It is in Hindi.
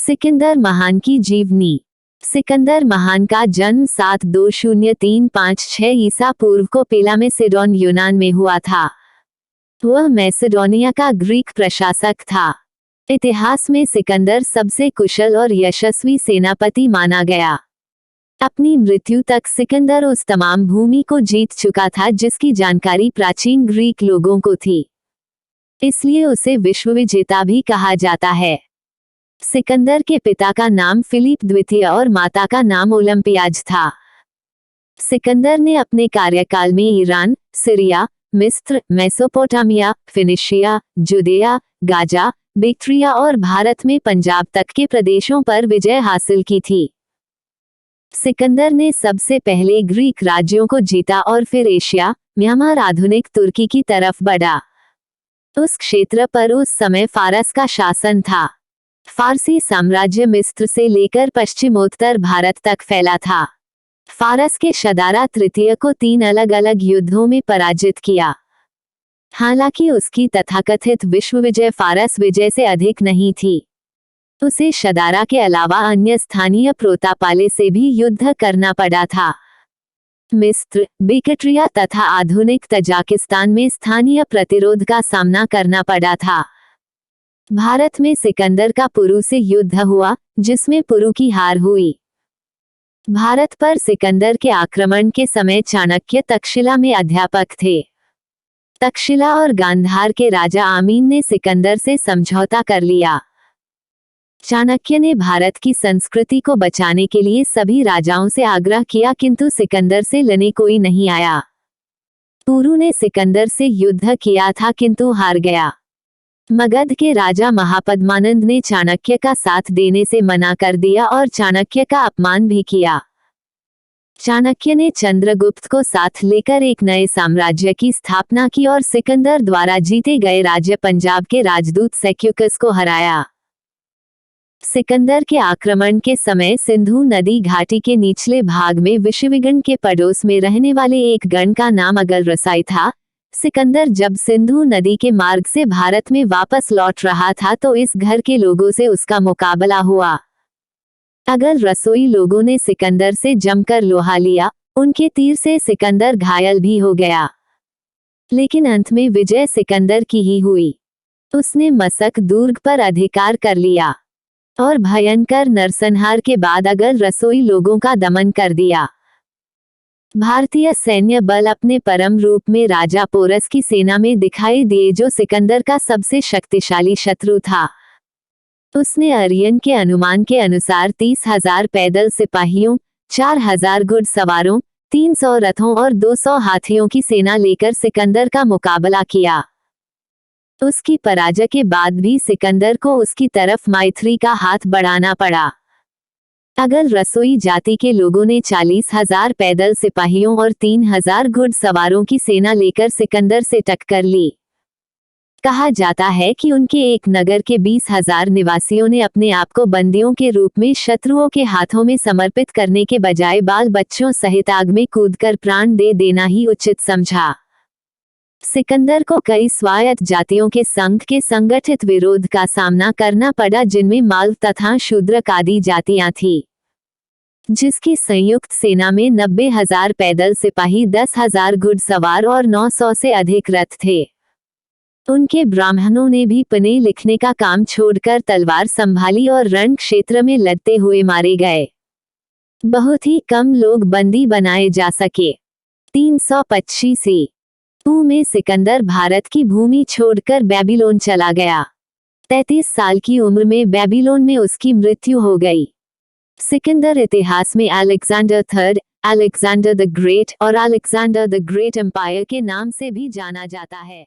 सिकंदर महान की जीवनी। सिकंदर महान का जन्म 7-2-0-3-5-6 ईसा पूर्व को पेला में सिडोन यूनान में हुआ था। वह मैसेडोनिया का ग्रीक प्रशासक था। इतिहास में सिकंदर सबसे कुशल और यशस्वी सेनापति माना गया। अपनी मृत्यु तक सिकंदर उस तमाम भूमि को जीत चुका था जिसकी जानकारी प्राचीन ग्रीक लोगों को थी, इसलिए उसे विश्व विजेता भी कहा जाता है। सिकंदर के पिता का नाम फिलिप द्वितीय और माता का नाम ओलंपियाज था। सिकंदर ने अपने कार्यकाल में ईरान, सीरिया, मिस्र, मेसोपोटामिया, फिनिशिया, जुदेया, गाजा, बैक्ट्रिया और भारत में पंजाब तक के प्रदेशों पर विजय हासिल की थी। सिकंदर ने सबसे पहले ग्रीक राज्यों को जीता और फिर एशिया, म्यांमार, आधुनिक तुर्की की तरफ बढ़ा। उस क्षेत्र पर उस समय फारस का शासन था। फारसी साम्राज्य मिस्र से लेकर पश्चिमोत्तर भारत तक फैला था। फारस के शदारा तृतीय को 3 अलग अलग युद्धों में पराजित किया। हालांकि उसकी तथाकथित विश्व विजय फारस विजय से अधिक नहीं थी। उसे शदारा के अलावा अन्य स्थानीय प्रोतापाले से भी युद्ध करना पड़ा था। मिस्र, बैक्ट्रिया तथा आधुनिक तजाकिस्तान में स्थानीय प्रतिरोध का सामना करना पड़ा था। भारत में सिकंदर का पुरु से युद्ध हुआ, जिसमें पुरु की हार हुई। भारत पर सिकंदर के आक्रमण के समय चाणक्य तक्षशिला में अध्यापक थे। तक्षशिला और गांधार के राजा आमीन ने सिकंदर से समझौता कर लिया। चाणक्य ने भारत की संस्कृति को बचाने के लिए सभी राजाओं से आग्रह किया, किंतु सिकंदर से लड़ने कोई नहीं आया। पुरु ने सिकंदर से युद्ध किया था किंतु हार गया। मगध के राजा महापद्मानंद ने चाणक्य का साथ देने से मना कर दिया और चाणक्य का अपमान भी किया। चाणक्य ने चंद्रगुप्त को साथ लेकर एक नए साम्राज्य की स्थापना की और सिकंदर द्वारा जीते गए राज्य पंजाब के राजदूत सेल्यूकस को हराया। सिकंदर के आक्रमण के समय सिंधु नदी घाटी के निचले भाग में विषुविगण के पड़ोस में रहने वाले एक गण का नाम अगल रसाई था। सिकंदर जब सिंधु नदी के मार्ग से भारत में वापस लौट रहा था तो इस घर के लोगों से उसका मुकाबला हुआ। अगल रसोई लोगों ने सिकंदर से जमकर लोहा लिया। उनके तीर से सिकंदर घायल भी हो गया, लेकिन अंत में विजय सिकंदर की ही हुई। उसने मसक दुर्ग पर अधिकार कर लिया और भयंकर नरसंहार के बाद अगल रसोई लोगों का दमन कर दिया। भारतीय सैन्य बल अपने परम रूप में राजा पोरस की सेना में दिखाई दिए, जो सिकंदर का सबसे शक्तिशाली शत्रु था। उसने आर्यन के अनुमान के अनुसार 30,000 पैदल सिपाहियों, 4,000 घुड़सवारों, 300 रथों और 200 हाथियों की सेना लेकर सिकंदर का मुकाबला किया। उसकी पराजय के बाद भी सिकंदर को उसकी तरफ मैत्री का हाथ बढ़ाना पड़ा। अगल रसोई जाति के लोगों ने 40,000 पैदल सिपाहियों और 3,000 घुड़सवारों की सेना लेकर सिकंदर से टक्कर ली। कहा जाता है कि उनके एक नगर के 20,000 निवासियों ने अपने आप को बंदियों के रूप में शत्रुओं के हाथों में समर्पित करने के बजाय बाल बच्चों सहित आग में कूदकर प्राण दे देना ही उचित समझा। सिकंदर को कई स्वायत्त जातियों के संघ के संगठित विरोध का सामना करना पड़ा, जिनमें मालव तथा शूद्रक आदि जातियां थीं, जिसकी संयुक्त सेना में 90,000 पैदल सिपाही, 10,000 घुड़सवार और 900 से अधिक रथ थे। उनके ब्राह्मणों ने भी पढ़ने लिखने का काम छोड़कर तलवार संभाली और रण क्षेत्र में लड़ते हुए मारे गए। बहुत ही कम लोग बंदी बनाए जा सके। 325 ईसा में सिकंदर भारत की भूमि छोड़कर बेबीलोन चला गया। 33 साल की उम्र में बेबीलोन में उसकी मृत्यु हो गई। सिकंदर इतिहास में Alexander III, Alexander the great और अलेक्जेंडर द ग्रेट एम्पायर के नाम से भी जाना जाता है।